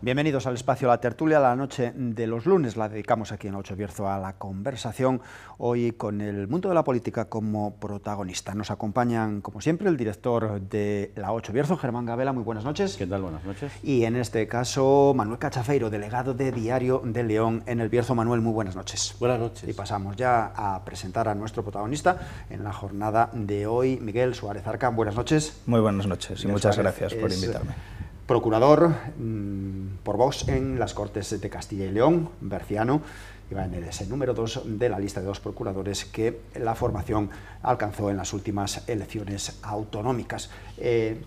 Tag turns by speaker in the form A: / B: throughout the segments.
A: Bienvenidos al espacio La Tertulia, la noche de los lunes. La dedicamos aquí en La Ocho Bierzo a la conversación, hoy con el mundo de la política como protagonista. Nos acompañan, como siempre, el director de La Ocho Bierzo, Germán Gabela. Muy buenas noches.
B: ¿Qué tal? Buenas noches.
A: Y en este caso, Manuel Cachafeiro, delegado de Diario de León en el Bierzo. Manuel, muy buenas noches.
C: Buenas noches.
A: Y pasamos ya a presentar a nuestro protagonista en la jornada de hoy, Miguel Suárez Arcán. Buenas noches.
D: Muy buenas noches y
A: Miguel
D: muchas
A: Suárez
D: gracias por invitarme.
A: Procurador por Vox en las Cortes de Castilla y León, berciano, y va en ese número 2 de la lista de 2 procuradores que la formación alcanzó en las últimas elecciones autonómicas.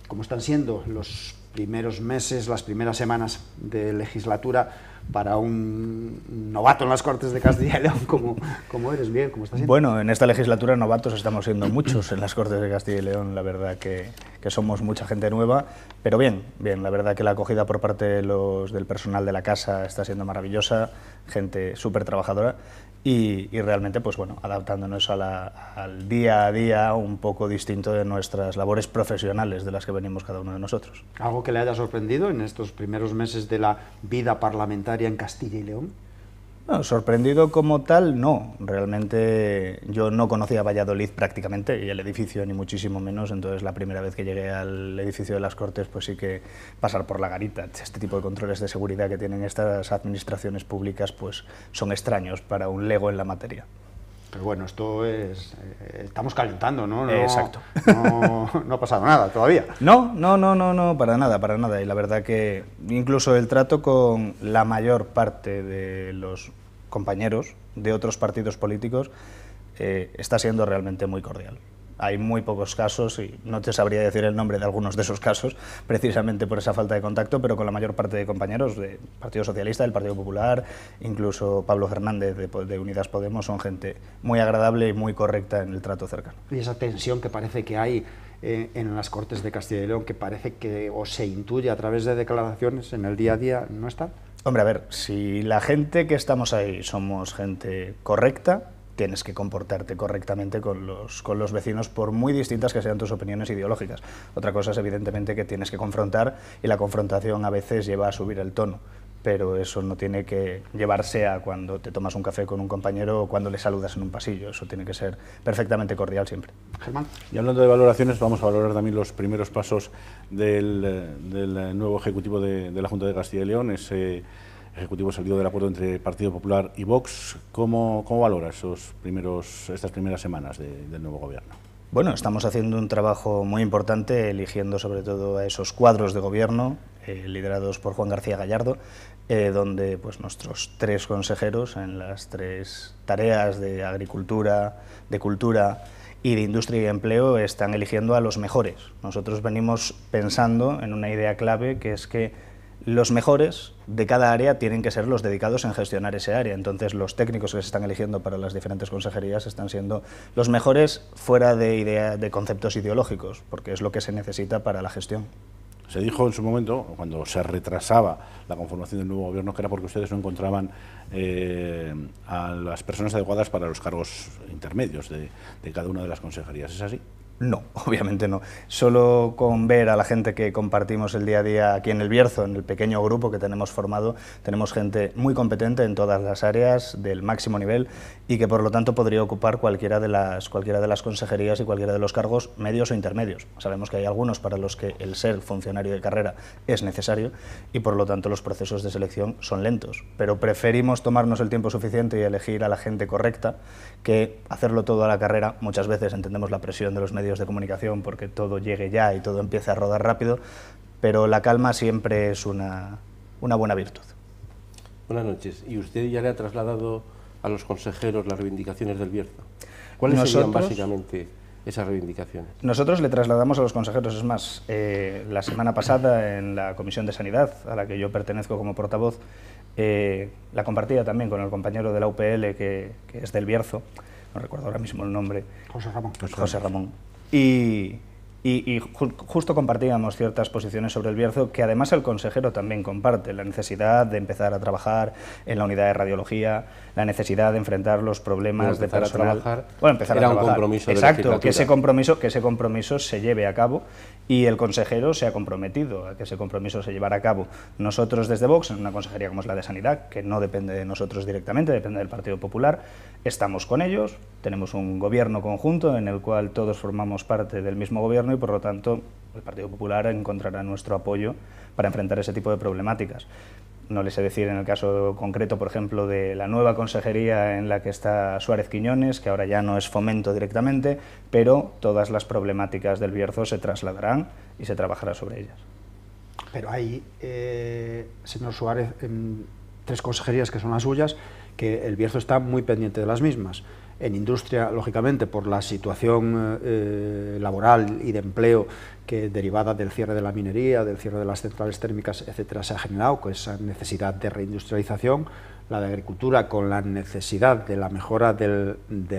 A: ¿Cómo están siendo los primeros meses, las primeras semanas de legislatura para un novato en las Cortes de Castilla y León como eres? Bien, ¿cómo estás siendo?
D: Bueno, en esta legislatura novatos estamos siendo muchos en las Cortes de Castilla y León, la verdad que somos mucha gente nueva, pero bien, la verdad que la acogida por parte del personal de la casa está siendo maravillosa, gente súper trabajadora y realmente, pues bueno, adaptándonos al día a día un poco distinto de nuestras labores profesionales de las que venimos cada uno de nosotros.
A: ¿Algo que le haya sorprendido en estos primeros meses de la vida parlamentaria en Castilla y León?
D: No, sorprendido como tal, no. Realmente yo no conocía Valladolid prácticamente, y el edificio ni muchísimo menos, entonces la primera vez que llegué al edificio de las Cortes, pues sí que pasar por la garita, este tipo de controles de seguridad que tienen estas administraciones públicas, pues son extraños para un lego en la materia.
A: Pero bueno, esto es... estamos calentando, ¿no?
D: Exacto.
A: No ha pasado nada todavía.
D: No, para nada. Y la verdad que incluso el trato con la mayor parte de los compañeros de otros partidos políticos está siendo realmente muy cordial. Hay muy pocos casos, y no te sabría decir el nombre de algunos de esos casos, precisamente por esa falta de contacto, pero con la mayor parte de compañeros del Partido Socialista, del Partido Popular, incluso Pablo Fernández de Unidas Podemos, son gente muy agradable y muy correcta en el trato cercano.
A: Y esa tensión que parece que hay en las Cortes de Castilla y León, que parece que o se intuye a través de declaraciones en el día a día, ¿no está?
D: Hombre, a ver, si la gente que estamos ahí somos gente correcta, tienes que comportarte correctamente con los vecinos, por muy distintas que sean tus opiniones ideológicas. Otra cosa es, evidentemente, que tienes que confrontar, y la confrontación a veces lleva a subir el tono, pero eso no tiene que llevarse a cuando te tomas un café con un compañero o cuando le saludas en un pasillo. Eso tiene que ser perfectamente cordial siempre.
A: Germán.
B: Y hablando de valoraciones, vamos a valorar también los primeros pasos del nuevo Ejecutivo de la Junta de Castilla y León, ese Ejecutivo salido del acuerdo entre Partido Popular y Vox. ¿Cómo valora estas primeras semanas del nuevo gobierno?
D: Bueno, estamos haciendo un trabajo muy importante, eligiendo sobre todo a esos cuadros de gobierno, liderados por Juan García Gallardo, donde pues nuestros 3 consejeros en las 3 tareas de Agricultura, de Cultura y de Industria y Empleo están eligiendo a los mejores. Nosotros venimos pensando en una idea clave, que es que los mejores de cada área tienen que ser los dedicados en gestionar ese área. Entonces, los técnicos que se están eligiendo para las diferentes consejerías están siendo los mejores fuera de conceptos ideológicos, porque es lo que se necesita para la gestión.
B: Se dijo en su momento, cuando se retrasaba la conformación del nuevo gobierno, que era porque ustedes no encontraban a las personas adecuadas para los cargos intermedios de cada una de las consejerías. ¿Es así?
D: No, obviamente no. Solo con ver a la gente que compartimos el día a día aquí en el Bierzo, en el pequeño grupo que tenemos formado, tenemos gente muy competente en todas las áreas del máximo nivel y que por lo tanto podría ocupar cualquiera de las consejerías y cualquiera de los cargos medios o intermedios. Sabemos que hay algunos para los que el ser funcionario de carrera es necesario y por lo tanto los procesos de selección son lentos, pero preferimos tomarnos el tiempo suficiente y elegir a la gente correcta que hacerlo todo a la carrera. Muchas veces entendemos la presión de los medios de comunicación porque todo llegue ya y todo empiece a rodar rápido, pero la calma siempre es una buena virtud.
C: Buenas noches. ¿Y usted ya le ha trasladado a los consejeros las reivindicaciones del Bierzo? ¿Cuáles serían básicamente esas reivindicaciones?
D: Nosotros le trasladamos a los consejeros, es más, la semana pasada en la Comisión de Sanidad, a la que yo pertenezco como portavoz, la compartía también con el compañero de la UPL que es del Bierzo, no recuerdo ahora mismo el nombre. José Ramón. Y justo compartíamos ciertas posiciones sobre el Bierzo, que además el consejero también comparte: la necesidad de empezar a trabajar en la unidad de radiología, la necesidad de enfrentar los problemas de personal.
C: Empezar a trabajar.
D: Un compromiso. Exacto, que ese compromiso se lleve a cabo y el consejero se ha comprometido a que ese compromiso se llevara a cabo. Nosotros desde Vox, en una consejería como es la de Sanidad, que no depende de nosotros directamente, depende del Partido Popular, estamos con ellos, tenemos un gobierno conjunto en el cual todos formamos parte del mismo gobierno y por lo tanto el Partido Popular encontrará nuestro apoyo para enfrentar ese tipo de problemáticas. No les sé decir en el caso concreto, por ejemplo, de la nueva consejería en la que está Suárez Quiñones, que ahora ya no es Fomento directamente, pero todas las problemáticas del Bierzo se trasladarán y se trabajará sobre ellas.
A: Pero hay, señor Suárez, 3 consejerías que son las suyas, que el Bierzo está muy pendiente de las mismas. En industria, lógicamente, por la situación laboral y de empleo que derivada del cierre de la minería, del cierre de las centrales térmicas, etcétera, se ha generado, con esa necesidad de reindustrialización. La de agricultura, con la necesidad de la mejora del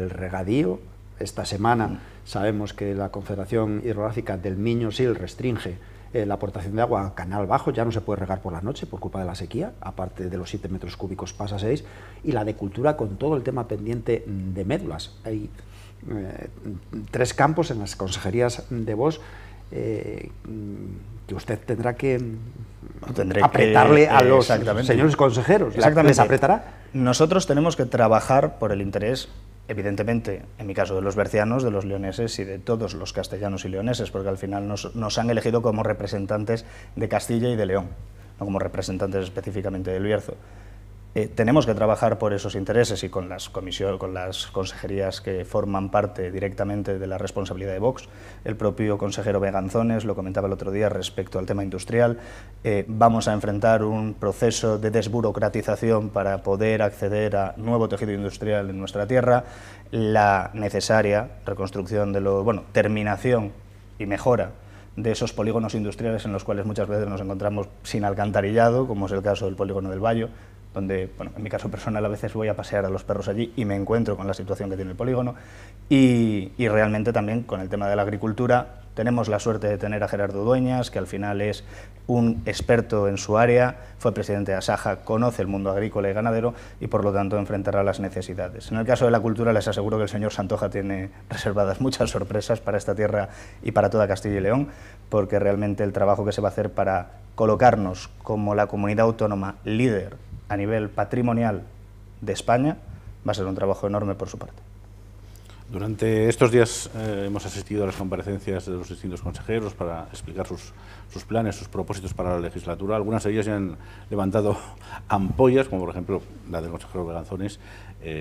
A: regadío. Esta semana sabemos que la Confederación Hidrográfica del Miño-Sil restringe la aportación de agua a Canal Bajo, ya no se puede regar por la noche por culpa de la sequía, aparte de los 7 metros cúbicos pasa a 6, y la de cultura con todo el tema pendiente de médulas. Hay 3 campos en las consejerías de Vox que usted tendrá que apretarle a los señores consejeros. ¿Les apretará?
D: Nosotros tenemos que trabajar por el interés, evidentemente, en mi caso de los bercianos, de los leoneses y de todos los castellanos y leoneses, porque al final nos han elegido como representantes de Castilla y de León, no como representantes específicamente del Bierzo. Tenemos que trabajar por esos intereses y con las consejerías que forman parte directamente de la responsabilidad de Vox. El propio consejero Beganzones lo comentaba el otro día respecto al tema industrial. Vamos a enfrentar un proceso de desburocratización para poder acceder a nuevo tejido industrial en nuestra tierra, la necesaria reconstrucción de terminación y mejora de esos polígonos industriales en los cuales muchas veces nos encontramos sin alcantarillado, como es el caso del polígono del Bayo, donde, en mi caso personal, a veces voy a pasear a los perros allí y me encuentro con la situación que tiene el polígono, y realmente también con el tema de la agricultura. Tenemos la suerte de tener a Gerardo Dueñas, que al final es un experto en su área, fue presidente de Asaja, conoce el mundo agrícola y ganadero y por lo tanto enfrentará las necesidades. En el caso de la cultura les aseguro que el señor Santoja tiene reservadas muchas sorpresas para esta tierra y para toda Castilla y León, porque realmente el trabajo que se va a hacer para colocarnos como la comunidad autónoma líder a nivel patrimonial de España va a ser un trabajo enorme por su parte.
B: Durante estos días hemos asistido a las comparecencias de los distintos consejeros para explicar sus planes, sus propósitos para la legislatura. Algunas de ellas ya han levantado ampollas, como por ejemplo la del consejero Beganzones,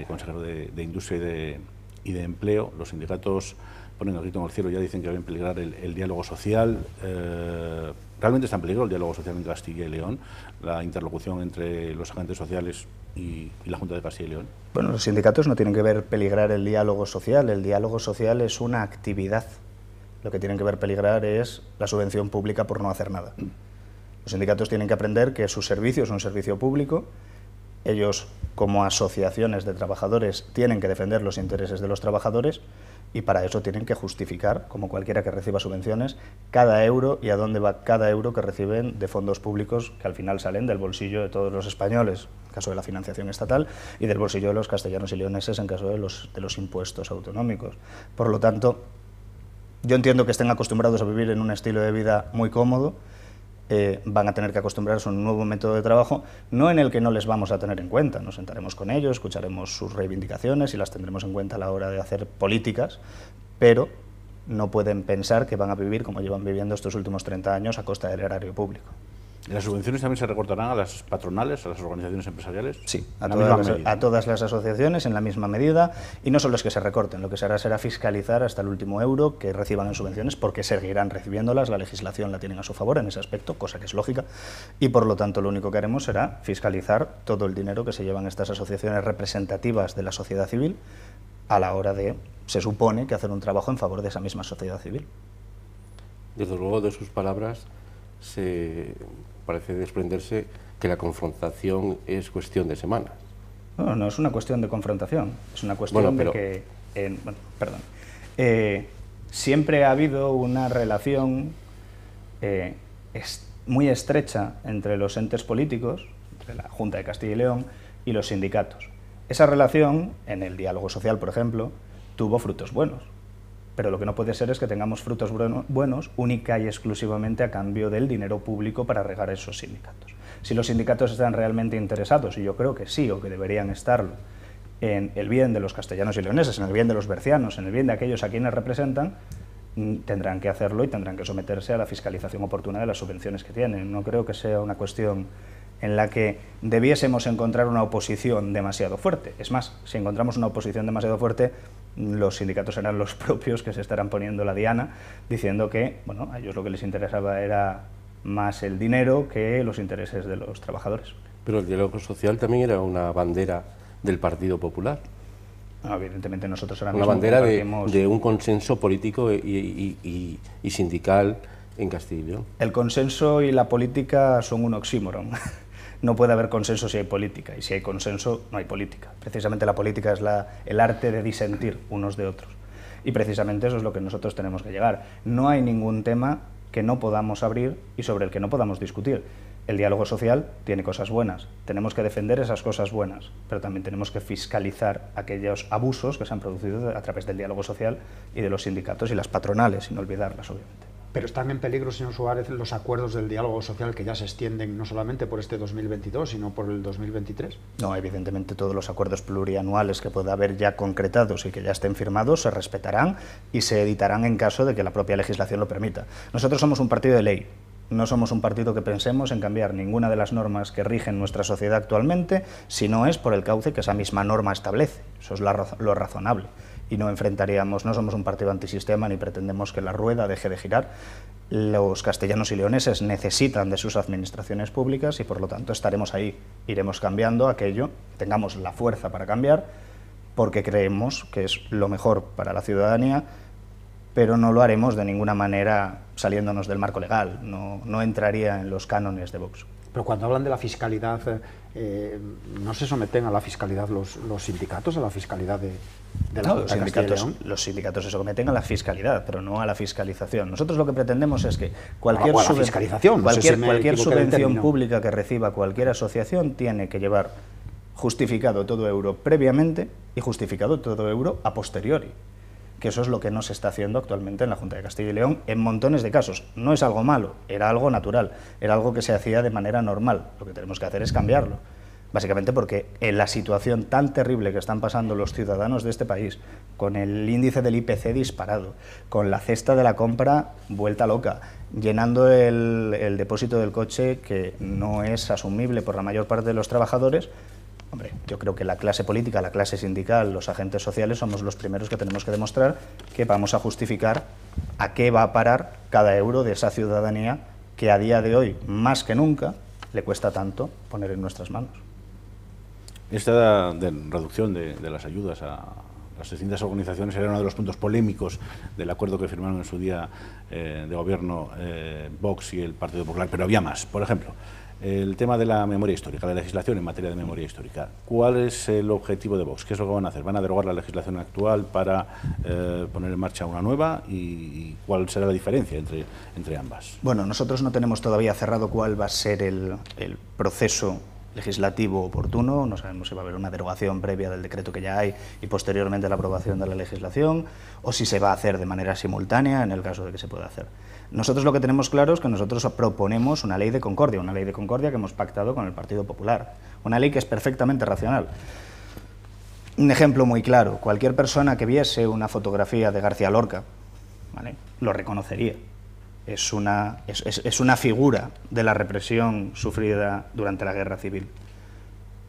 B: consejero de Industria y de Empleo. Los sindicatos ponen el grito en el cielo, ya dicen que va a peligrar el diálogo social. Realmente está en peligro el diálogo social en Castilla y León, la interlocución entre los agentes sociales y la Junta de Castilla y León.
D: Bueno, los sindicatos no tienen que ver peligrar el diálogo social es una actividad. Lo que tienen que ver peligrar es la subvención pública por no hacer nada. Los sindicatos tienen que aprender que su servicio es un servicio público, ellos como asociaciones de trabajadores tienen que defender los intereses de los trabajadores y para eso tienen que justificar, como cualquiera que reciba subvenciones, cada euro y a dónde va cada euro que reciben de fondos públicos que al final salen del bolsillo de todos los españoles, en caso de la financiación estatal, y del bolsillo de los castellanos y leoneses en caso de los impuestos autonómicos. Por lo tanto, yo entiendo que estén acostumbrados a vivir en un estilo de vida muy cómodo, van a tener que acostumbrarse a un nuevo método de trabajo, no en el que no les vamos a tener en cuenta. Nos sentaremos con ellos, escucharemos sus reivindicaciones y las tendremos en cuenta a la hora de hacer políticas, pero no pueden pensar que van a vivir como llevan viviendo estos últimos 30 años a costa del erario público.
B: ¿Las subvenciones también se recortarán a las patronales, a las organizaciones empresariales?
D: Sí, a todas las asociaciones en la misma medida, y no solo es que se recorten, lo que se hará será fiscalizar hasta el último euro que reciban en subvenciones, porque seguirán recibiéndolas, la legislación la tienen a su favor en ese aspecto, cosa que es lógica, y por lo tanto lo único que haremos será fiscalizar todo el dinero que se llevan estas asociaciones representativas de la sociedad civil a la hora de, se supone, que hacer un trabajo en favor de esa misma sociedad civil.
C: Desde luego, de sus palabras se parece desprenderse que la confrontación es cuestión de semanas.
D: No, no es una cuestión de confrontación, es una cuestión de que... siempre ha habido una relación muy estrecha entre los entes políticos, entre la Junta de Castilla y León y los sindicatos. Esa relación, en el diálogo social, por ejemplo, tuvo frutos buenos. pero lo que no puede ser es que tengamos frutos buenos única y exclusivamente a cambio del dinero público para regar esos sindicatos. Si los sindicatos están realmente interesados, y yo creo que sí, o que deberían estarlo, en el bien de los castellanos y leoneses, en el bien de los bercianos, en el bien de aquellos a quienes representan, tendrán que hacerlo y tendrán que someterse a la fiscalización oportuna de las subvenciones que tienen. No creo que sea una cuestión en la que debiésemos encontrar una oposición demasiado fuerte. Es más, si encontramos una oposición demasiado fuerte, los sindicatos serán los propios que se estarán poniendo la diana, diciendo que, bueno, a ellos lo que les interesaba era más el dinero que los intereses de los trabajadores.
C: Pero el diálogo social también era una bandera del Partido Popular.
D: No, evidentemente nosotros ahora
C: mismo una bandera de un consenso político y sindical en Castilla y León.
D: El consenso y la política son un oxímoron. No puede haber consenso si hay política, y si hay consenso no hay política. Precisamente la política es el arte de disentir unos de otros. Y precisamente eso es lo que nosotros tenemos que llegar. No hay ningún tema que no podamos abrir y sobre el que no podamos discutir. El diálogo social tiene cosas buenas, tenemos que defender esas cosas buenas, pero también tenemos que fiscalizar aquellos abusos que se han producido a través del diálogo social y de los sindicatos y las patronales, sin olvidarlas, obviamente.
A: Pero están en peligro, señor Suárez, los acuerdos del diálogo social que ya se extienden no solamente por este 2022, sino por el 2023.
D: No, evidentemente todos los acuerdos plurianuales que pueda haber ya concretados y que ya estén firmados se respetarán y se editarán en caso de que la propia legislación lo permita. Nosotros somos un partido de ley. No somos un partido que pensemos en cambiar ninguna de las normas que rigen nuestra sociedad actualmente, si no es por el cauce que esa misma norma establece. Eso es lo razonable. Y no enfrentaríamos, no somos un partido antisistema ni pretendemos que la rueda deje de girar. Los castellanos y leoneses necesitan de sus administraciones públicas y por lo tanto estaremos ahí. Iremos cambiando aquello, tengamos la fuerza para cambiar, porque creemos que es lo mejor para la ciudadanía, pero no lo haremos de ninguna manera saliéndonos del marco legal, no entraría en los cánones de Vox.
A: Pero cuando hablan de la fiscalidad, ¿no se someten a la fiscalidad los sindicatos, a la fiscalidad de la Junta de Castilla y León?
D: Los sindicatos se someten a la fiscalidad, pero no a la fiscalización. Nosotros lo que pretendemos es que cualquier subvención pública que reciba cualquier asociación tiene que llevar justificado todo euro previamente y justificado todo euro a posteriori, que eso es lo que no se está haciendo actualmente en la Junta de Castilla y León en montones de casos. No es algo malo, era algo natural, era algo que se hacía de manera normal. Lo que tenemos que hacer es cambiarlo, básicamente porque en la situación tan terrible que están pasando los ciudadanos de este país, con el índice del IPC disparado, con la cesta de la compra vuelta loca, llenando el depósito del coche que no es asumible por la mayor parte de los trabajadores. Hombre, yo creo que la clase política, la clase sindical, los agentes sociales somos los primeros que tenemos que demostrar que vamos a justificar a qué va a parar cada euro de esa ciudadanía que a día de hoy, más que nunca, le cuesta tanto poner en nuestras manos.
B: Esta reducción de las ayudas a las distintas organizaciones era uno de los puntos polémicos del acuerdo que firmaron en su día de gobierno Vox y el Partido Popular, pero había más. Por ejemplo, el tema de la memoria histórica, la legislación en materia de memoria histórica. ¿Cuál es el objetivo de Vox? ¿Qué es lo que van a hacer? ¿Van a derogar la legislación actual para poner en marcha una nueva? ¿Y cuál será la diferencia entre ambas?
D: Bueno, nosotros no tenemos todavía cerrado cuál va a ser el proceso legislativo oportuno. No sabemos si va a haber una derogación previa del decreto que ya hay y posteriormente la aprobación de la legislación, o si se va a hacer de manera simultánea en el caso de que se pueda hacer. Nosotros lo que tenemos claro es que nosotros proponemos una ley de concordia que hemos pactado con el Partido Popular, una ley que es perfectamente racional. Un ejemplo muy claro, cualquier persona que viese una fotografía de García Lorca, ¿vale?, lo reconocería. Es una figura de la represión sufrida durante la Guerra Civil.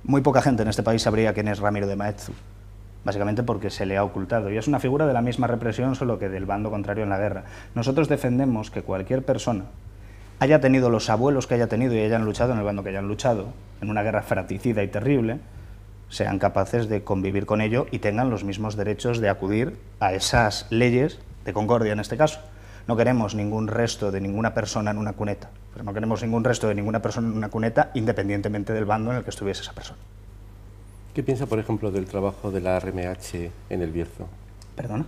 D: Muy poca gente en este país sabría quién es Ramiro de Maeztu, básicamente porque se le ha ocultado, y es una figura de la misma represión, solo que del bando contrario en la guerra. Nosotros defendemos que cualquier persona haya tenido los abuelos que haya tenido y hayan luchado en el bando que hayan luchado, en una guerra fratricida y terrible, sean capaces de convivir con ello y tengan los mismos derechos de acudir a esas leyes de concordia en este caso. No queremos ningún resto de ninguna persona en una cuneta, pero no queremos ningún resto de ninguna persona en una cuneta independientemente del bando en el que estuviese esa persona.
C: ¿Qué piensa, por ejemplo, del trabajo de la ARMH en el Bierzo?
D: ¿Perdona?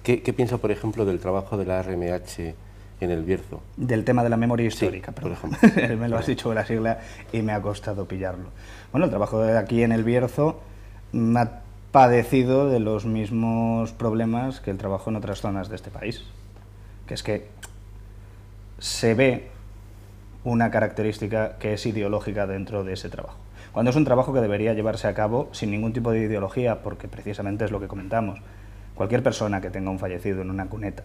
C: ¿Qué piensa, por ejemplo, del trabajo de la ARMH en el Bierzo?
D: Del tema de la memoria histórica,
C: sí, por ejemplo.
D: Me lo has dicho con la sigla y me ha costado pillarlo. Bueno, el trabajo de aquí en el Bierzo padecido de los mismos problemas que el trabajo en otras zonas de este país, que es que se ve una característica que es ideológica dentro de ese trabajo. Cuando es un trabajo que debería llevarse a cabo sin ningún tipo de ideología, porque precisamente es lo que comentamos. Cualquier persona que tenga un fallecido en una cuneta,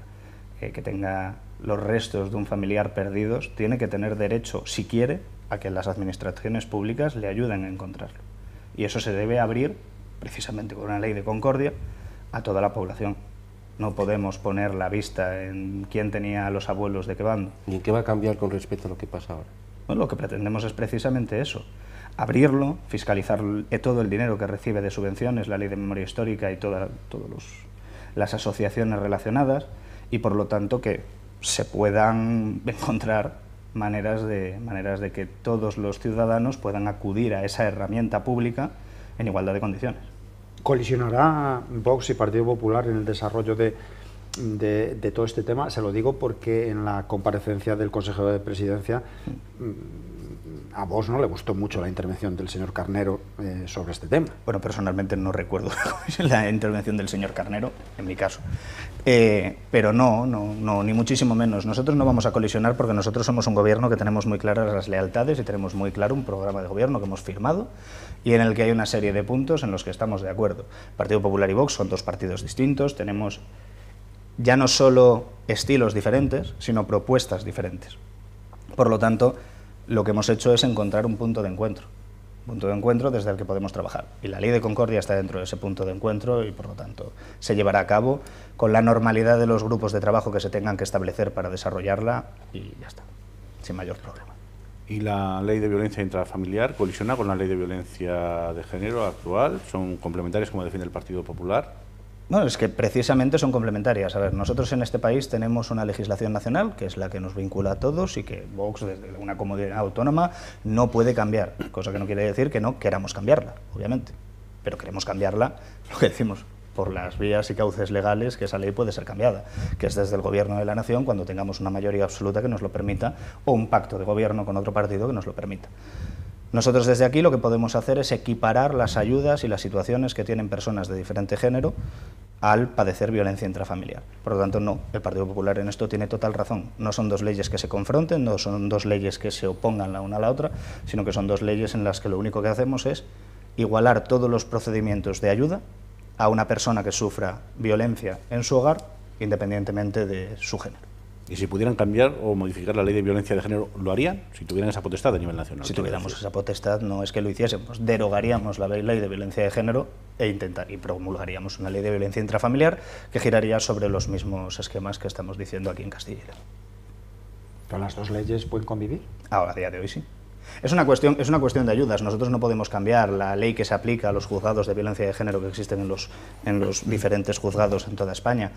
D: que tenga los restos de un familiar perdidos, tiene que tener derecho, si quiere, a que las administraciones públicas le ayuden a encontrarlo. Y eso se debe abrir, precisamente con una ley de concordia, a toda la población. No podemos poner la vista en quién tenía a los abuelos de qué bando.
C: ¿Y en qué va a cambiar con respecto a lo que pasa ahora?
D: Bueno, lo que pretendemos es precisamente eso. Abrirlo, fiscalizar todo el dinero que recibe de subvenciones, la ley de memoria histórica y todas las asociaciones relacionadas, y por lo tanto que se puedan encontrar maneras de que todos los ciudadanos puedan acudir a esa herramienta pública en igualdad de condiciones.
A: ¿Colisionará Vox y Partido Popular en el desarrollo de todo este tema? Se lo digo porque en la comparecencia del consejero de Presidencia a Vox no le gustó mucho la intervención del señor Carnero sobre este tema.
D: Bueno, personalmente no recuerdo la intervención del señor Carnero, en mi caso. Pero no, ni muchísimo menos. Nosotros no vamos a colisionar porque nosotros somos un gobierno que tenemos muy claras las lealtades y tenemos muy claro un programa de gobierno que hemos firmado y en el que hay una serie de puntos en los que estamos de acuerdo. Partido Popular y Vox son dos partidos distintos, tenemos ya no solo estilos diferentes, sino propuestas diferentes. Por lo tanto, lo que hemos hecho es encontrar un punto de encuentro desde el que podemos trabajar. Y la ley de concordia está dentro de ese punto de encuentro y, por lo tanto, se llevará a cabo con la normalidad de los grupos de trabajo que se tengan que establecer para desarrollarla y ya está, sin mayor problema.
B: ¿Y la ley de violencia intrafamiliar colisiona con la ley de violencia de género actual? ¿Son complementarias, como defiende el Partido Popular?
D: No, es que precisamente son complementarias. A ver, nosotros en este país tenemos una legislación nacional, que es la que nos vincula a todos y que Vox, desde una comunidad autónoma, no puede cambiar. Cosa que no quiere decir que no queramos cambiarla, obviamente. Pero queremos cambiarla, lo que decimos, por las vías y cauces legales que esa ley puede ser cambiada, que es desde el Gobierno de la Nación, cuando tengamos una mayoría absoluta que nos lo permita, o un pacto de gobierno con otro partido que nos lo permita. Nosotros desde aquí lo que podemos hacer es equiparar las ayudas y las situaciones que tienen personas de diferente género al padecer violencia intrafamiliar. Por lo tanto, no, el Partido Popular en esto tiene total razón. No son dos leyes que se confronten, no son dos leyes que se opongan la una a la otra, sino que son dos leyes en las que lo único que hacemos es igualar todos los procedimientos de ayuda a una persona que sufra violencia en su hogar, independientemente de su género.
B: ¿Y si pudieran cambiar o modificar la ley de violencia de género, lo harían? Si tuvieran esa potestad a nivel nacional.
D: Si tuviéramos esa potestad, no es que lo hiciésemos. Derogaríamos la ley de violencia de género y promulgaríamos una ley de violencia intrafamiliar que giraría sobre los mismos esquemas que estamos diciendo aquí en Castilla y León.
A: ¿Pero las dos leyes pueden convivir?
D: Ahora, a día de hoy sí. Es una cuestión de ayudas. Nosotros no podemos cambiar la ley que se aplica a los juzgados de violencia de género que existen en los diferentes juzgados en toda España.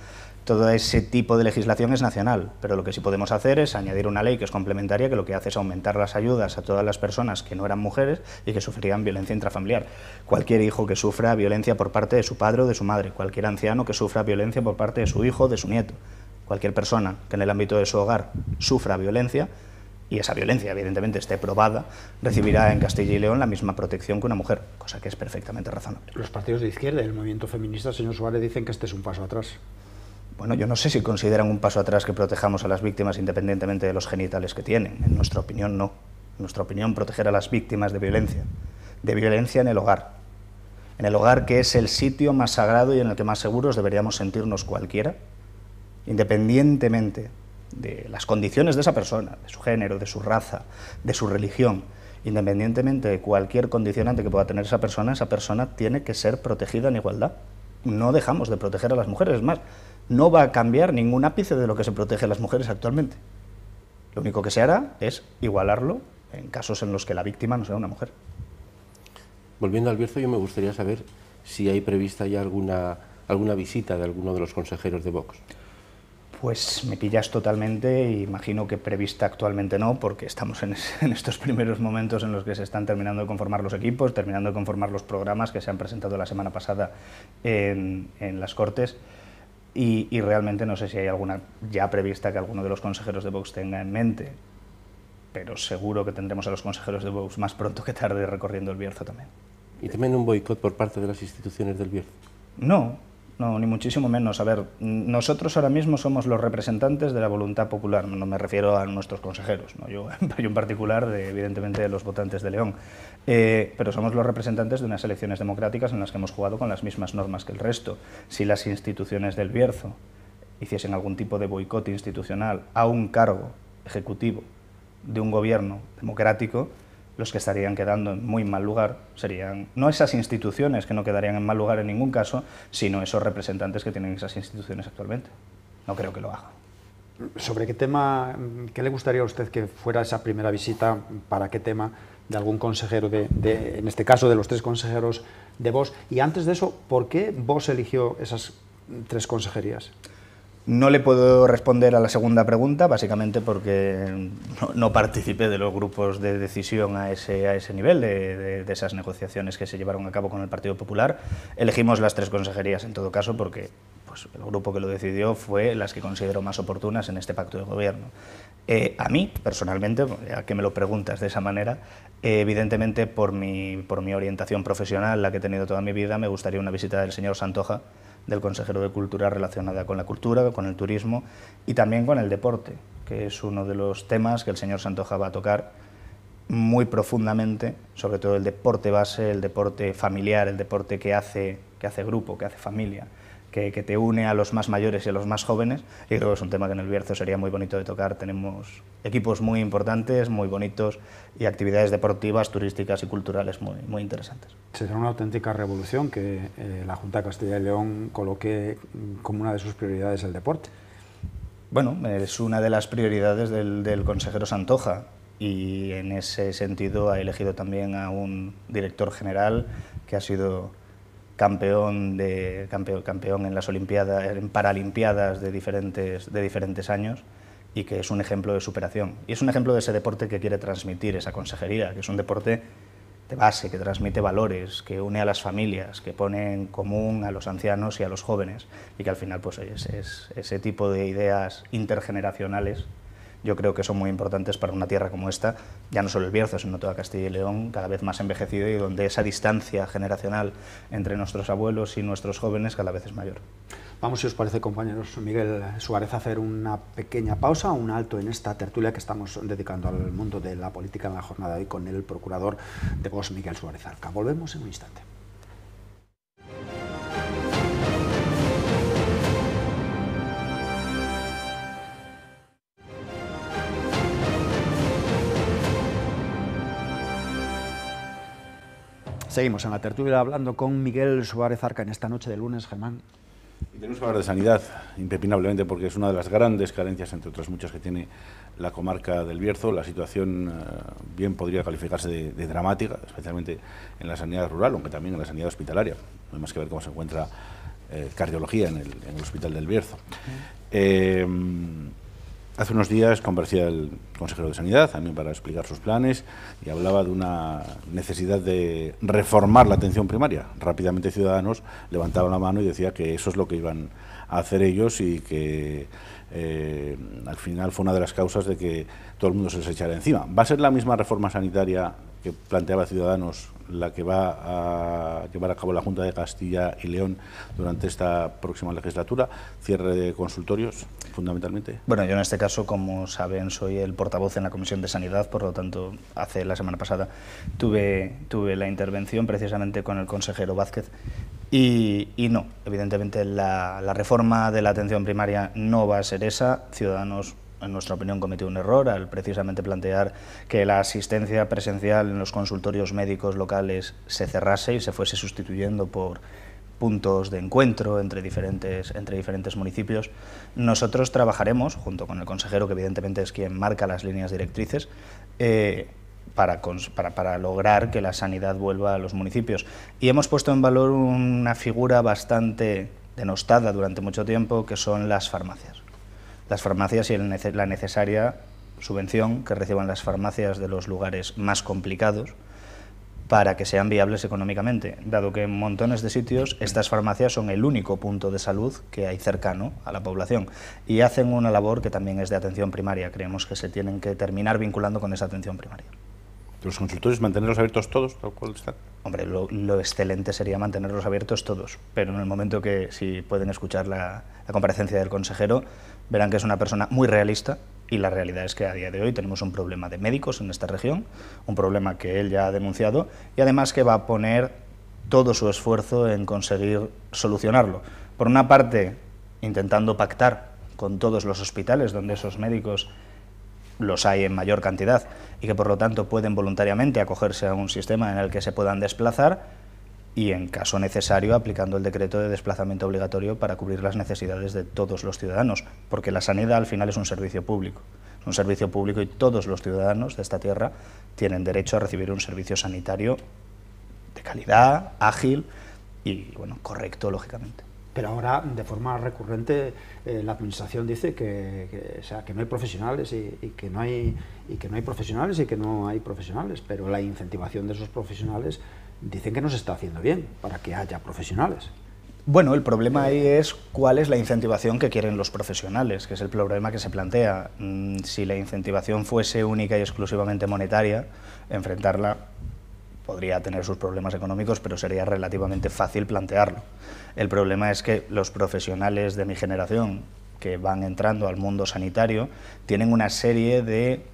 D: Todo ese tipo de legislación es nacional, pero lo que sí podemos hacer es añadir una ley que es complementaria, que lo que hace es aumentar las ayudas a todas las personas que no eran mujeres y que sufrían violencia intrafamiliar. Cualquier hijo que sufra violencia por parte de su padre o de su madre, cualquier anciano que sufra violencia por parte de su hijo o de su nieto, cualquier persona que en el ámbito de su hogar sufra violencia, y esa violencia evidentemente esté probada, recibirá en Castilla y León la misma protección que una mujer, cosa que es perfectamente razonable.
A: Los partidos de izquierda y el movimiento feminista, señor Suárez, dicen que este es un paso atrás.
D: Bueno, yo no sé si consideran un paso atrás que protejamos a las víctimas independientemente de los genitales que tienen. En nuestra opinión, no. En nuestra opinión, proteger a las víctimas de violencia en el hogar. En el hogar, que es el sitio más sagrado y en el que más seguros deberíamos sentirnos cualquiera, independientemente de las condiciones de esa persona, de su género, de su raza, de su religión, independientemente de cualquier condicionante que pueda tener esa persona tiene que ser protegida en igualdad. No dejamos de proteger a las mujeres, es más, no va a cambiar ningún ápice de lo que se protege a las mujeres actualmente. Lo único que se hará es igualarlo en casos en los que la víctima no sea una mujer.
C: Volviendo al Bierzo, yo me gustaría saber si hay prevista ya alguna visita de alguno de los consejeros de Vox.
D: Pues me pillas totalmente, imagino que prevista actualmente no, porque estamos en estos primeros momentos en los que se están terminando de conformar los equipos, terminando de conformar los programas que se han presentado la semana pasada en las Cortes, y realmente no sé si hay alguna ya prevista que alguno de los consejeros de Vox tenga en mente, pero seguro que tendremos a los consejeros de Vox más pronto que tarde recorriendo el Bierzo también.
C: ¿Y también un boicot por parte de las instituciones del Bierzo?
D: No, ni muchísimo menos. A ver, nosotros ahora mismo somos los representantes de la voluntad popular, no me refiero a nuestros consejeros, ¿no? Yo en particular, evidentemente, de los votantes de León, pero somos los representantes de unas elecciones democráticas en las que hemos jugado con las mismas normas que el resto. Si las instituciones del Bierzo hiciesen algún tipo de boicot institucional a un cargo ejecutivo de un gobierno democrático, los que estarían quedando en muy mal lugar serían no esas instituciones, que no quedarían en mal lugar en ningún caso, sino esos representantes que tienen esas instituciones actualmente. No creo que lo hagan.
A: ¿Sobre qué tema, qué le gustaría a usted que fuera esa primera visita, para qué tema de algún consejero, en este caso de los 3 consejeros de Vox? Y antes de eso, ¿por qué Vox eligió esas 3 consejerías?
D: No le puedo responder a la segunda pregunta, básicamente porque no participé de los grupos de decisión a ese nivel, de esas negociaciones que se llevaron a cabo con el Partido Popular. Elegimos las 3 consejerías, en todo caso, porque pues, el grupo que lo decidió fue las que considero más oportunas en este pacto de gobierno. A mí, personalmente, ya que me lo preguntas de esa manera, evidentemente por mi orientación profesional, la que he tenido toda mi vida, me gustaría una visita del señor Santoja, del consejero de Cultura, relacionada con la cultura, con el turismo y también con el deporte, que es uno de los temas que el señor Santoja va a tocar muy profundamente, sobre todo el deporte base, el deporte familiar, el deporte que hace grupo, que hace familia, que te une a los más mayores y a los más jóvenes, y creo que es un tema que en el Bierzo sería muy bonito de tocar. Tenemos equipos muy importantes, muy bonitos, y actividades deportivas, turísticas y culturales muy interesantes.
A: Será una auténtica revolución que la Junta de Castilla y León coloque como una de sus prioridades el deporte.
D: Bueno, es una de las prioridades del consejero Santoja, y en ese sentido ha elegido también a un director general que ha sido campeón en las Olimpiadas, en Paralimpiadas de diferentes años, y que es un ejemplo de superación. Y es un ejemplo de ese deporte que quiere transmitir esa consejería, que es un deporte de base, que transmite valores, que une a las familias, que pone en común a los ancianos y a los jóvenes, y que al final pues, es ese tipo de ideas intergeneracionales. Yo creo que son muy importantes para una tierra como esta, ya no solo el Bierzo, sino toda Castilla y León, cada vez más envejecida, y donde esa distancia generacional entre nuestros abuelos y nuestros jóvenes cada vez es mayor.
A: Vamos, si os parece, compañeros, Miguel Suárez, a hacer una pequeña pausa, un alto en esta tertulia que estamos dedicando al mundo de la política en la jornada de hoy con el procurador de Vox, Miguel Suárez Arca. Volvemos en un instante. Seguimos en la tertulia hablando con Miguel Suárez Arca en esta noche de lunes, Germán.
B: Y tenemos que hablar de sanidad, impepinablemente, porque es una de las grandes carencias, entre otras muchas, que tiene la comarca del Bierzo. La situación bien podría calificarse de dramática, especialmente en la sanidad rural, aunque también en la sanidad hospitalaria. No hay más que ver cómo se encuentra cardiología en el hospital del Bierzo. Hace unos días comparecía el consejero de Sanidad, también para explicar sus planes, y hablaba de una necesidad de reformar la atención primaria. Rápidamente Ciudadanos levantaban la mano y decía que eso es lo que iban a hacer ellos, y que al final fue una de las causas de que todo el mundo se les echara encima. ¿Va a ser la misma reforma sanitaria que planteaba Ciudadanos la que va a llevar a cabo la Junta de Castilla y León durante esta próxima legislatura? Cierre de consultorios, fundamentalmente.
D: Bueno, yo en este caso, como saben, soy el portavoz en la Comisión de Sanidad, por lo tanto, la semana pasada tuve la intervención precisamente con el consejero Vázquez, y no, evidentemente la reforma de la atención primaria no va a ser esa. Ciudadanos, en nuestra opinión, cometió un error al precisamente plantear que la asistencia presencial en los consultorios médicos locales se cerrase y se fuese sustituyendo por puntos de encuentro entre diferentes municipios. Nosotros trabajaremos, junto con el consejero, que evidentemente es quien marca las líneas directrices, para lograr que la sanidad vuelva a los municipios. Y hemos puesto en valor una figura bastante denostada durante mucho tiempo, que son las farmacias. Las farmacias y la necesaria subvención que reciban las farmacias de los lugares más complicados para que sean viables económicamente, dado que en montones de sitios estas farmacias son el único punto de salud que hay cercano a la población, y hacen una labor que también es de atención primaria. Creemos que se tienen que terminar vinculando con esa atención primaria.
B: ¿Los consultorios mantenerlos abiertos todos, tal cual están?
D: hombre, lo excelente sería mantenerlos abiertos todos, pero en el momento que, si pueden escuchar la comparecencia del consejero, verán que es una persona muy realista, y la realidad es que a día de hoy tenemos un problema de médicos en esta región, un problema que él ya ha denunciado, y además que va a poner todo su esfuerzo en conseguir solucionarlo. Por una parte, intentando pactar con todos los hospitales donde esos médicos los hay en mayor cantidad y que por lo tanto pueden voluntariamente acogerse a un sistema en el que se puedan desplazar, y en caso necesario aplicando el decreto de desplazamiento obligatorio para cubrir las necesidades de todos los ciudadanos, porque la sanidad al final es un servicio público y todos los ciudadanos de esta tierra tienen derecho a recibir un servicio sanitario de calidad, ágil y bueno, correcto, lógicamente.
A: Pero ahora, de forma recurrente, la Administración dice que no hay profesionales y que no hay profesionales y que no hay profesionales, pero la incentivación de esos profesionales dicen que no se está haciendo bien para que haya profesionales.
D: Bueno, el problema ahí es cuál es la incentivación que quieren los profesionales, que es el problema que se plantea. Si la incentivación fuese única y exclusivamente monetaria, enfrentarla podría tener sus problemas económicos, pero sería relativamente fácil plantearlo. El problema es que los profesionales de mi generación que van entrando al mundo sanitario tienen una serie de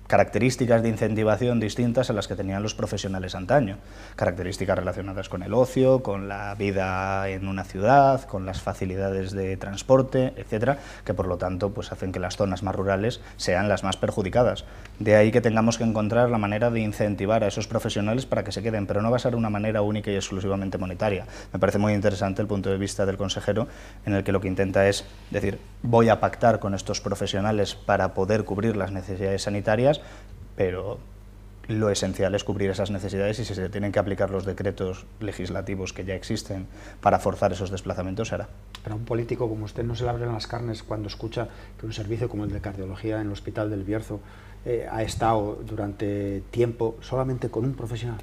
D: características de incentivación distintas a las que tenían los profesionales antaño, características relacionadas con el ocio, con la vida en una ciudad, con las facilidades de transporte, etcétera, que por lo tanto pues hacen que las zonas más rurales sean las más perjudicadas. De ahí que tengamos que encontrar la manera de incentivar a esos profesionales para que se queden, pero no va a ser una manera única y exclusivamente monetaria. Me parece muy interesante el punto de vista del consejero, en el que lo que intenta es decir, voy a pactar con estos profesionales para poder cubrir las necesidades sanitarias, pero lo esencial es cubrir esas necesidades, y si se tienen que aplicar los decretos legislativos que ya existen para forzar esos desplazamientos, se hará.
A: Pero a un político como usted no se le abren las carnes cuando escucha que un servicio como el de cardiología en el Hospital del Bierzo ha estado durante tiempo solamente con un profesional.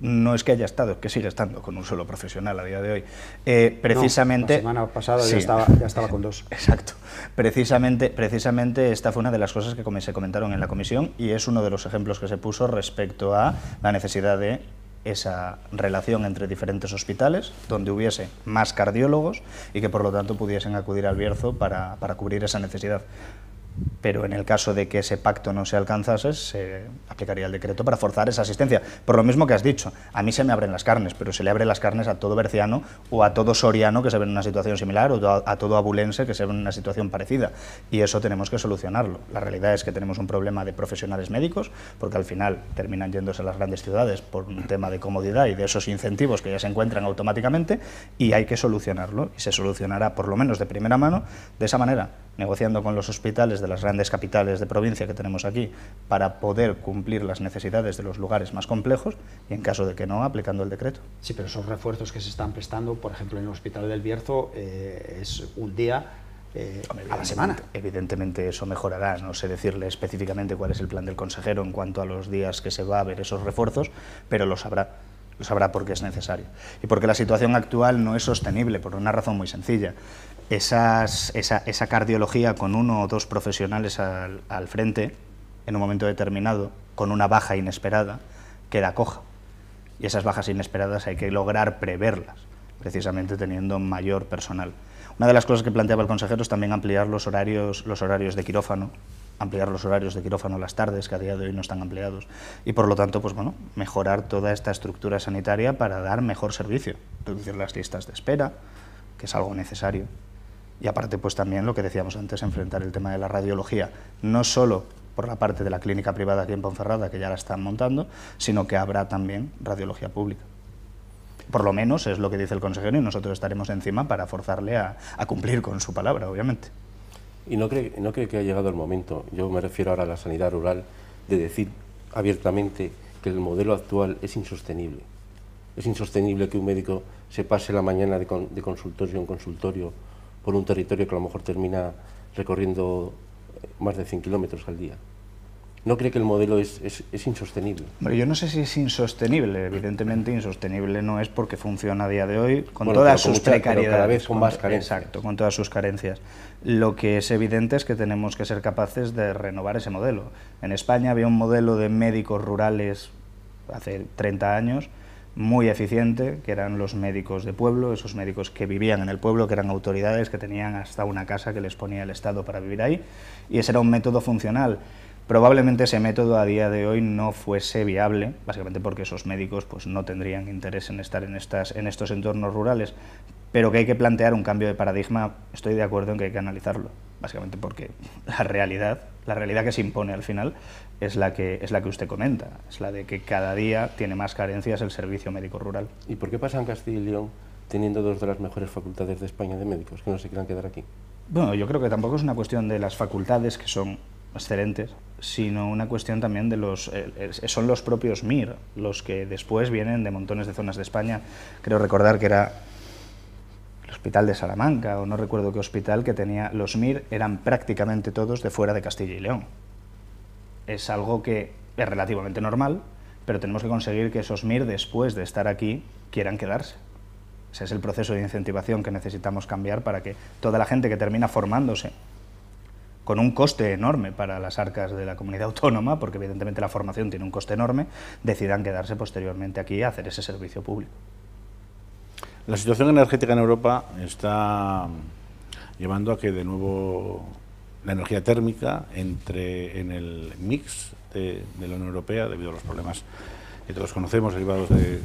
D: No es que haya estado, es que sigue estando con un solo profesional a día de hoy. Precisamente...
A: No, la semana pasada sí, ya estaba con dos.
D: Exacto. Precisamente esta fue una de las cosas que se comentaron en la comisión, y es uno de los ejemplos que se puso respecto a la necesidad de esa relación entre diferentes hospitales, donde hubiese más cardiólogos y que por lo tanto pudiesen acudir al Bierzo para cubrir esa necesidad. Pero en el caso de que ese pacto no se alcanzase, se aplicaría el decreto para forzar esa asistencia. Por lo mismo que has dicho, a mí se me abren las carnes, pero se le abren las carnes a todo berciano o a todo soriano que se ve en una situación similar, o a todo abulense que se ve en una situación parecida. Y eso tenemos que solucionarlo. La realidad es que tenemos un problema de profesionales médicos, porque al final terminan yéndose a las grandes ciudades por un tema de comodidad y de esos incentivos que ya se encuentran automáticamente, y hay que solucionarlo, y se solucionará por lo menos de primera mano de esa manera, negociando con los hospitales de las grandes capitales de provincia que tenemos aquí para poder cumplir las necesidades de los lugares más complejos, y en caso de que no, aplicando el decreto.
A: Sí, pero esos refuerzos que se están prestando, por ejemplo, en el Hospital del Bierzo, es un día a la semana.
D: Evidentemente eso mejorará, no sé decirle específicamente cuál es el plan del consejero en cuanto a los días que se va a ver esos refuerzos, pero lo sabrá porque es necesario. Y porque la situación actual no es sostenible, por una razón muy sencilla. Esa cardiología con uno o dos profesionales al frente, en un momento determinado, con una baja inesperada, queda coja. Y esas bajas inesperadas hay que lograr preverlas, precisamente teniendo mayor personal. Una de las cosas que planteaba el consejero es también ampliar los horarios de quirófano, a las tardes, que a día de hoy no están ampliados, y por lo tanto, pues bueno, mejorar toda esta estructura sanitaria para dar mejor servicio, reducir las listas de espera, que es algo necesario. Y aparte, pues también lo que decíamos antes, enfrentar el tema de la radiología, no solo por la parte de la clínica privada aquí en Ponferrada, que ya la están montando, sino que habrá también radiología pública. Por lo menos es lo que dice el consejero, y nosotros estaremos encima para forzarle a cumplir con su palabra, obviamente.
C: ¿Y no cree que ha llegado el momento, yo me refiero ahora a la sanidad rural, de decir abiertamente que el modelo actual es insostenible? Es insostenible que un médico se pase la mañana de consultorio en consultorio por un territorio que a lo mejor termina recorriendo más de 100 kilómetros al día. ¿No cree que el modelo es insostenible?
D: Bueno, yo no sé si es insostenible. Evidentemente insostenible no es, porque funciona a día de hoy con todas sus precariedades.
C: Cada vez con más carencias.
D: Exacto, con todas sus carencias. Lo que es evidente es que tenemos que ser capaces de renovar ese modelo. En España había un modelo de médicos rurales hace 30 años muy eficiente, que eran los médicos de pueblo, esos médicos que vivían en el pueblo, que eran autoridades, que tenían hasta una casa que les ponía el Estado para vivir ahí, y ese era un método funcional. Probablemente ese método a día de hoy no fuese viable, básicamente porque esos médicos pues, no tendrían interés en estar en estos entornos rurales, pero que hay que plantear un cambio de paradigma, estoy de acuerdo en que hay que analizarlo, básicamente porque la realidad que se impone al final es la que usted comenta, es la de que cada día tiene más carencias el servicio médico rural.
C: ¿Y por qué pasa en Castilla y León, teniendo dos de las mejores facultades de España de médicos, que no se quieran quedar aquí?
D: Bueno, yo creo que tampoco es una cuestión de las facultades, que son excelentes, sino una cuestión también de son los propios MIR, los que después vienen de montones de zonas de España. Creo recordar que era el Hospital de Salamanca, o no recuerdo qué hospital, que tenía los MIR, eran prácticamente todos de fuera de Castilla y León. Es algo que es relativamente normal, pero tenemos que conseguir que esos MIR, después de estar aquí, quieran quedarse. Ese es el proceso de incentivación que necesitamos cambiar para que toda la gente que termina formándose con un coste enorme para las arcas de la comunidad autónoma, porque evidentemente la formación tiene un coste enorme, decidan quedarse posteriormente aquí a hacer ese servicio público.
B: La situación energética en Europa está llevando a que de nuevo la energía térmica entre en el mix de la Unión Europea, debido a los problemas que todos conocemos derivados del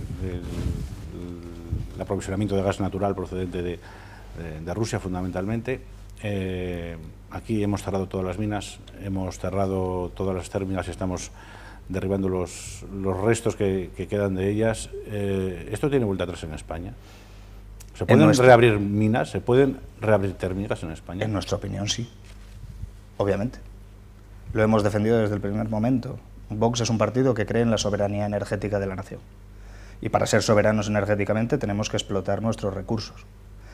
B: aprovisionamiento de gas natural procedente de Rusia fundamentalmente. Aquí hemos cerrado todas las minas, hemos cerrado todas las térmicas y estamos derribando los restos que quedan de ellas. ¿Esto tiene vuelta atrás en España? ¿Se pueden reabrir minas? ¿Se pueden reabrir térmicas en España?
D: En nuestra opinión, sí. Obviamente. Lo hemos defendido desde el primer momento. Vox es un partido que cree en la soberanía energética de la nación. Y para ser soberanos energéticamente tenemos que explotar nuestros recursos.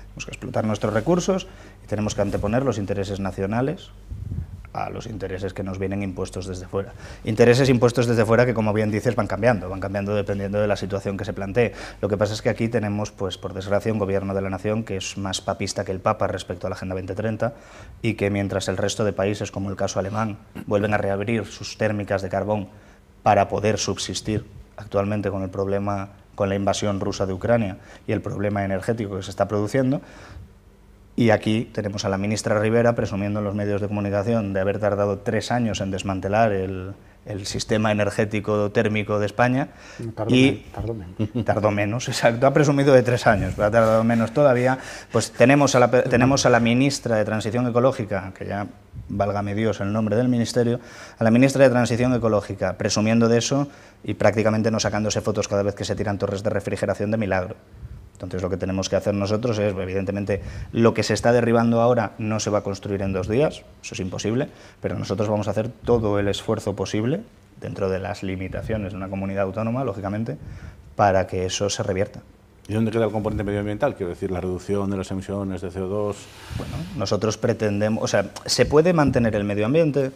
D: Tenemos que explotar nuestros recursos y tenemos que anteponer los intereses nacionales a los intereses que nos vienen impuestos desde fuera. Intereses impuestos desde fuera que, como bien dices, van cambiando dependiendo de la situación que se plantee. Lo que pasa es que aquí tenemos, pues, por desgracia, un gobierno de la nación que es más papista que el Papa respecto a la Agenda 2030 y que mientras el resto de países, como el caso alemán, vuelven a reabrir sus térmicas de carbón para poder subsistir actualmente con el problema, con la invasión rusa de Ucrania y el problema energético que se está produciendo. Y aquí tenemos a la ministra Rivera presumiendo en los medios de comunicación de haber tardado 3 años en desmantelar el sistema energético térmico de España. Tardó menos, exacto. Ha presumido de 3 años, pero ha tardado menos todavía. Pues tenemos a la ministra de Transición Ecológica, que ya, válgame Dios el nombre del ministerio, a la ministra de Transición Ecológica presumiendo de eso y prácticamente no sacándose fotos cada vez que se tiran torres de refrigeración de milagro. Entonces lo que tenemos que hacer nosotros es, evidentemente, lo que se está derribando ahora no se va a construir en 2 días, eso es imposible, pero nosotros vamos a hacer todo el esfuerzo posible, dentro de las limitaciones de una comunidad autónoma, lógicamente, para que eso se revierta.
B: ¿Y dónde queda el componente medioambiental? Quiero decir, la reducción de las emisiones de CO2...
D: Bueno, nosotros pretendemos... O sea, se puede mantener el medio ambiente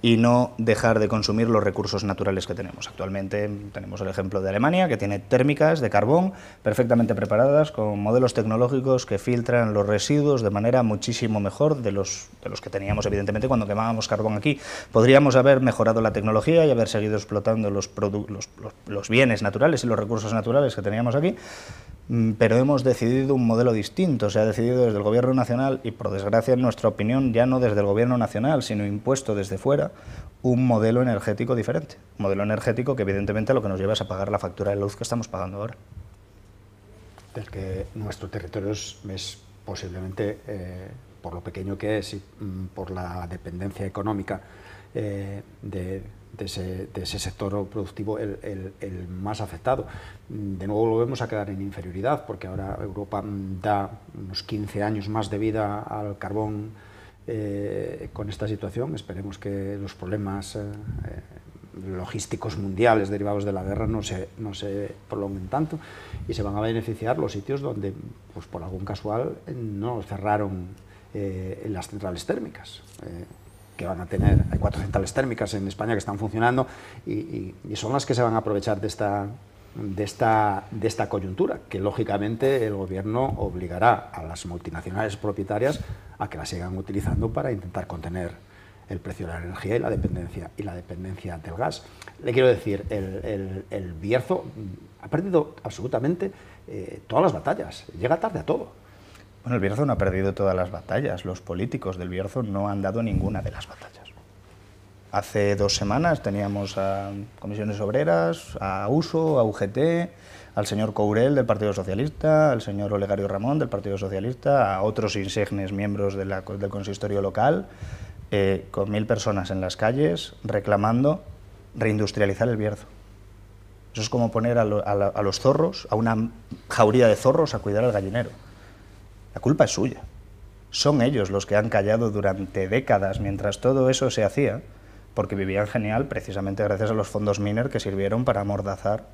D: y no dejar de consumir los recursos naturales que tenemos. Actualmente tenemos el ejemplo de Alemania, que tiene térmicas de carbón perfectamente preparadas, con modelos tecnológicos que filtran los residuos de manera muchísimo mejor de los que teníamos, evidentemente, cuando quemábamos carbón aquí. Podríamos haber mejorado la tecnología y haber seguido explotando los bienes naturales y los recursos naturales que teníamos aquí, pero hemos decidido un modelo distinto. Se ha decidido desde el Gobierno nacional y, por desgracia, en nuestra opinión, ya no desde el Gobierno nacional, sino impuesto desde fuera, un modelo energético diferente. Un modelo energético que, evidentemente, lo que nos lleva es a pagar la factura de luz que estamos pagando ahora.
A: Del que nuestro territorio es posiblemente, por lo pequeño que es y por la dependencia económica de ese sector productivo, el más afectado. De nuevo volvemos a quedar en inferioridad, porque ahora Europa da unos 15 años más de vida al carbón con esta situación. Esperemos que los problemas logísticos mundiales derivados de la guerra no se prolonguen tanto y se van a beneficiar los sitios donde, pues por algún casual, no cerraron las centrales térmicas. Que van a tener, hay 4 centrales térmicas en España que están funcionando y son las que se van a aprovechar de esta coyuntura, que lógicamente el gobierno obligará a las multinacionales propietarias a que las sigan utilizando para intentar contener el precio de la energía y la dependencia del gas. Le quiero decir, el Bierzo, Ha perdido absolutamente todas las batallas, llega tarde a todo.
D: Bueno, el Bierzo no ha perdido todas las batallas, los políticos del Bierzo no han dado ninguna de las batallas. Hace 2 semanas teníamos a Comisiones Obreras, a USO, a UGT, al señor Courel del Partido Socialista, al señor Olegario Ramón del Partido Socialista, a otros insignes miembros del consistorio local, con 1000 personas en las calles reclamando reindustrializar el Bierzo. Eso es como poner a los zorros, a una jauría de zorros, a cuidar al gallinero. La culpa es suya. Son ellos los que han callado durante décadas mientras todo eso se hacía, porque vivían genial precisamente gracias a los fondos Miner que sirvieron para amordazar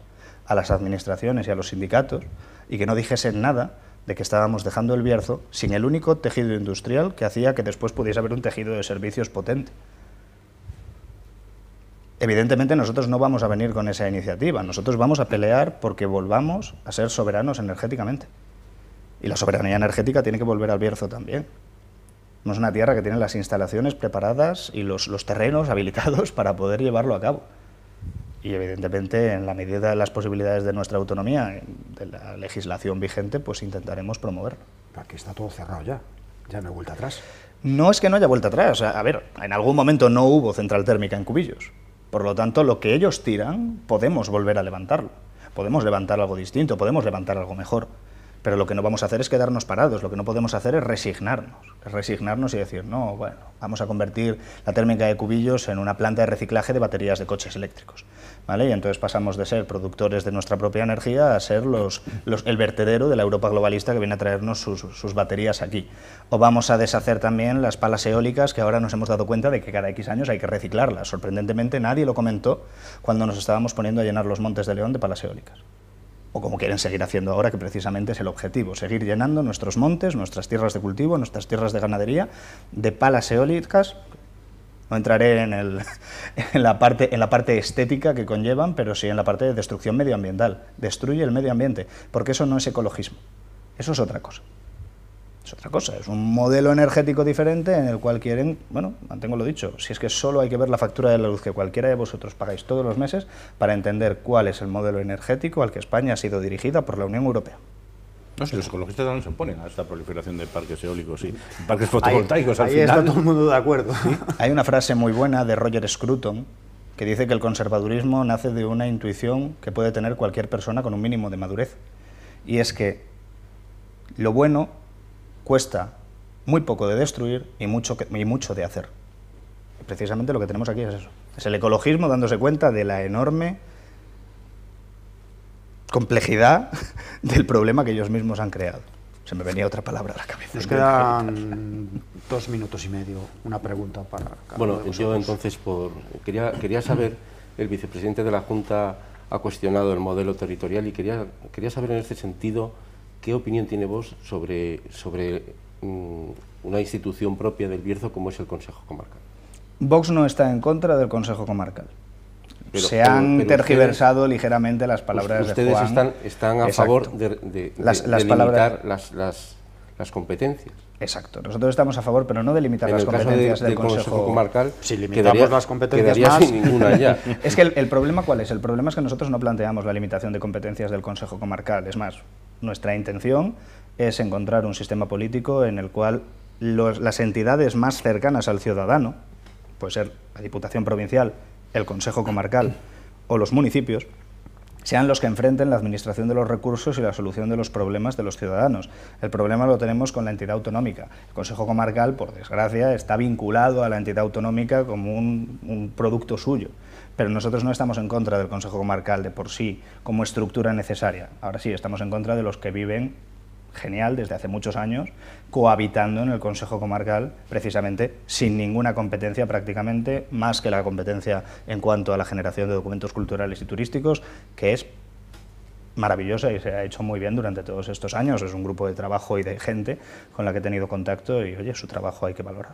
D: a las administraciones y a los sindicatos y que no dijesen nada de que estábamos dejando el Bierzo sin el único tejido industrial que hacía que después pudiese haber un tejido de servicios potente. Evidentemente nosotros no vamos a venir con esa iniciativa, nosotros vamos a pelear porque volvamos a ser soberanos energéticamente. Y la soberanía energética tiene que volver al Bierzo también. No es una tierra que tiene las instalaciones preparadas y los terrenos habilitados para poder llevarlo a cabo. Y evidentemente, en la medida de las posibilidades de nuestra autonomía, de la legislación vigente, pues intentaremos promoverlo.
A: Aquí está todo cerrado ya no hay vuelta atrás.
D: No es que no haya vuelta atrás, a ver, en algún momento no hubo central térmica en Cubillos. Por lo tanto, lo que ellos tiran, podemos volver a levantarlo. Podemos levantar algo distinto, podemos levantar algo mejor. Pero lo que no vamos a hacer es quedarnos parados, lo que no podemos hacer es resignarnos y decir, no, bueno, vamos a convertir la térmica de Cubillos en una planta de reciclaje de baterías de coches eléctricos, ¿vale? Y entonces pasamos de ser productores de nuestra propia energía a ser el vertedero de la Europa globalista que viene a traernos sus baterías aquí. O vamos a deshacer también las palas eólicas, que ahora nos hemos dado cuenta de que cada X años hay que reciclarlas. Sorprendentemente nadie lo comentó cuando nos estábamos poniendo a llenar los Montes de León de palas eólicas. O como quieren seguir haciendo ahora, que precisamente es el objetivo, seguir llenando nuestros montes, nuestras tierras de cultivo, nuestras tierras de ganadería, de palas eólicas. No entraré en la parte estética que conllevan, pero sí en la parte de destrucción medioambiental. Destruye el medio ambiente, porque eso no es ecologismo, eso es otra cosa. Es otra cosa, es un modelo energético diferente en el cual quieren, bueno, mantengo lo dicho, si es que solo hay que ver la factura de la luz que cualquiera de vosotros pagáis todos los meses para entender cuál es el modelo energético al que España ha sido dirigida por la Unión Europea.
B: No, si los ecologistas también se oponen a esta proliferación de parques eólicos y parques fotovoltaicos al
A: ahí
B: final.
A: Está todo el mundo de acuerdo.
D: ¿Sí? Hay una frase muy buena de Roger Scruton que dice que el conservadurismo nace de una intuición que puede tener cualquier persona con un mínimo de madurez. Y es que lo bueno cuesta muy poco de destruir y mucho de hacer. Y precisamente lo que tenemos aquí es eso. Es el ecologismo dándose cuenta de la enorme complejidad del problema que ellos mismos han creado. Se me venía otra palabra a la cabeza.
A: Nos quedan 2 minutos y medio. Una pregunta para cada
C: Bueno,
A: uno de
C: yo
A: vosotros.
C: entonces quería saber, el vicepresidente de la Junta ha cuestionado el modelo territorial y quería saber en este sentido qué opinión tiene vos sobre una institución propia del Bierzo como es el Consejo Comarcal.
D: Vox no está en contra del Consejo Comarcal. Se han tergiversado ligeramente las palabras de Juan.
C: Ustedes están a favor de limitar las competencias.
D: Exacto. Nosotros estamos a favor, pero no de limitar las competencias del Consejo
C: Comarcal.
A: Si limitamos las competencias
C: quedaría
A: más...
C: sin ninguna ya.
D: Es que el problema, ¿cuál es? El problema es que nosotros no planteamos la limitación de competencias del Consejo Comarcal. Es más, nuestra intención es encontrar un sistema político en el cual las entidades más cercanas al ciudadano, puede ser la Diputación Provincial, el Consejo Comarcal o los municipios, sean los que enfrenten la administración de los recursos y la solución de los problemas de los ciudadanos. El problema lo tenemos con la entidad autonómica. El Consejo Comarcal, por desgracia, está vinculado a la entidad autonómica como un producto suyo. Pero nosotros no estamos en contra del Consejo Comarcal de por sí como estructura necesaria. Ahora sí, estamos en contra de los que viven genial desde hace muchos años, cohabitando en el Consejo Comarcal, precisamente sin ninguna competencia prácticamente, más que la competencia en cuanto a la generación de documentos culturales y turísticos, que es maravillosa y se ha hecho muy bien durante todos estos años. Es un grupo de trabajo y de gente con la que he tenido contacto y, oye, su trabajo hay que valorar.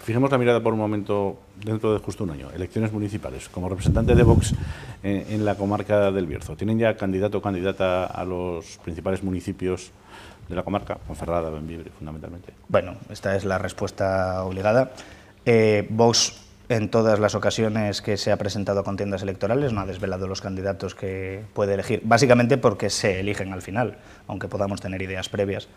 B: Fijemos la mirada por un momento dentro de justo un año. Elecciones municipales. Como representante de Vox en la comarca del Bierzo, ¿tienen ya candidato o candidata a los principales municipios de la comarca? Ponferrada, Bembibre, fundamentalmente.
D: Bueno, esta es la respuesta obligada. Vox en todas las ocasiones que se ha presentado a contiendas electorales, no ha desvelado los candidatos que puede elegir, básicamente porque se eligen al final, aunque podamos tener ideas previas.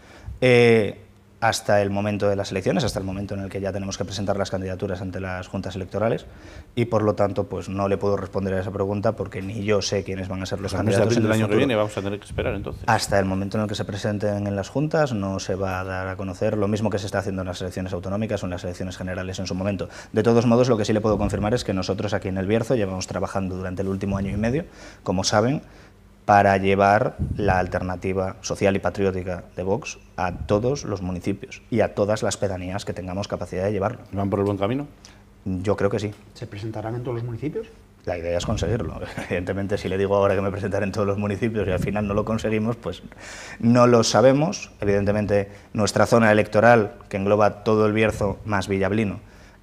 D: Hasta el momento de las elecciones, hasta el momento en el que ya tenemos que presentar las candidaturas ante las juntas electorales, y por lo tanto pues no le puedo responder a esa pregunta porque ni yo sé quiénes van a ser los candidatos
B: del año que
D: futuro.
B: viene vamos a tener que esperar entonces.
D: Hasta el momento en el que se presenten en las juntas no se va a dar a conocer lo mismo que se está haciendo en las elecciones autonómicas o en las elecciones generales en su momento. De todos modos, lo que sí le puedo confirmar es que nosotros aquí en El Bierzo llevamos trabajando durante el último año y medio, como saben, para llevar la alternativa social y patriótica de Vox a todos los municipios y a todas las pedanías que tengamos capacidad de llevarlo.
B: ¿Van por el buen camino?
D: Yo creo que sí.
A: ¿Se presentarán en todos los municipios?
D: La idea es conseguirlo. Evidentemente, si le digo ahora que me presentaré en todos los municipios y al final no lo conseguimos, pues no lo sabemos. Evidentemente, nuestra zona electoral, que engloba todo el Bierzo más Villablino,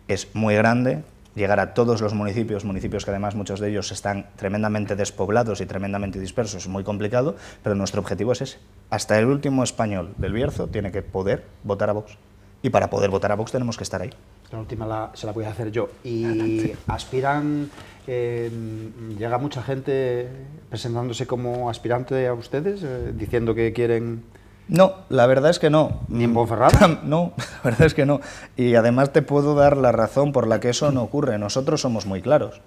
D: es muy grande. Llegar a todos los municipios que además muchos de ellos están tremendamente despoblados y tremendamente dispersos, es muy complicado, pero nuestro objetivo es ese. Hasta el último español del Bierzo tiene que poder votar a Vox. Y para poder votar a Vox tenemos que estar ahí.
A: La última se la voy a hacer yo. ¿Y aspiran, llega mucha gente presentándose como aspirante a ustedes, diciendo que quieren...?
D: No, la verdad es que no.
A: ¿Ni en Ponferrada?
D: No, la verdad es que no. Y además te puedo dar la razón por la que eso no ocurre. Nosotros somos muy claros.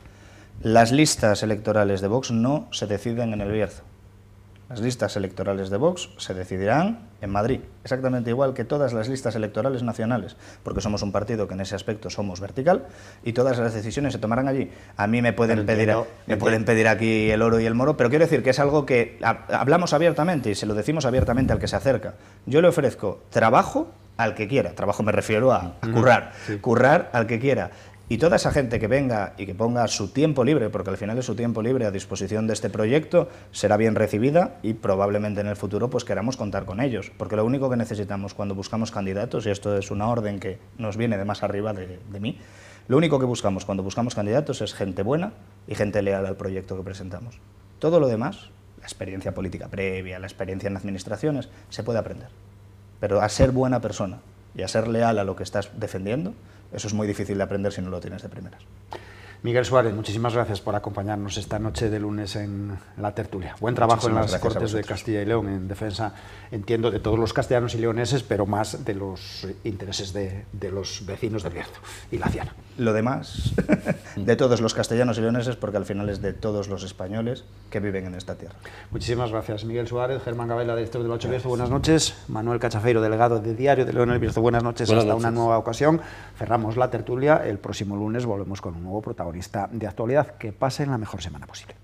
D: Las listas electorales de Vox no se deciden en el Bierzo. Las listas electorales de Vox se decidirán en Madrid, exactamente igual que todas las listas electorales nacionales, porque somos un partido que en ese aspecto somos vertical y todas las decisiones se tomarán allí. A mí me pueden pedir aquí el oro y el moro, pero quiero decir que es algo que hablamos abiertamente y se lo decimos abiertamente al que se acerca. Yo le ofrezco trabajo al que quiera, trabajo me refiero a currar, sí. Currar al que quiera. Y toda esa gente que venga y que ponga su tiempo libre, porque al final es su tiempo libre a disposición de este proyecto, será bien recibida y probablemente en el futuro pues queramos contar con ellos. Porque lo único que necesitamos cuando buscamos candidatos, y esto es una orden que nos viene de más arriba de mí, lo único que buscamos cuando buscamos candidatos es gente buena y gente leal al proyecto que presentamos. Todo lo demás, la experiencia política previa, la experiencia en administraciones, se puede aprender. Pero a ser buena persona y a ser leal a lo que estás defendiendo, eso es muy difícil de aprender si no lo tienes de primeras.
A: Miguel Suárez, muchísimas gracias por acompañarnos esta noche de lunes en la tertulia. Buen trabajo en las Cortes de Castilla y León, en defensa, entiendo, de todos los castellanos y leoneses, pero más de los intereses de los vecinos del Bierzo y la Ciana.
D: Lo demás, de todos los castellanos y leoneses, porque al final es de todos los españoles que viven en esta tierra.
A: Muchísimas gracias, Miguel Suárez. Germán Gabela, director del 8 Bierzo, buenas noches. Manuel Cachafeiro, delegado de Diario de León el Bierzo, buenas noches. Hasta una nueva ocasión. Cerramos la tertulia. El próximo lunes volvemos con un nuevo protagonista de actualidad. Que pasen la mejor semana posible.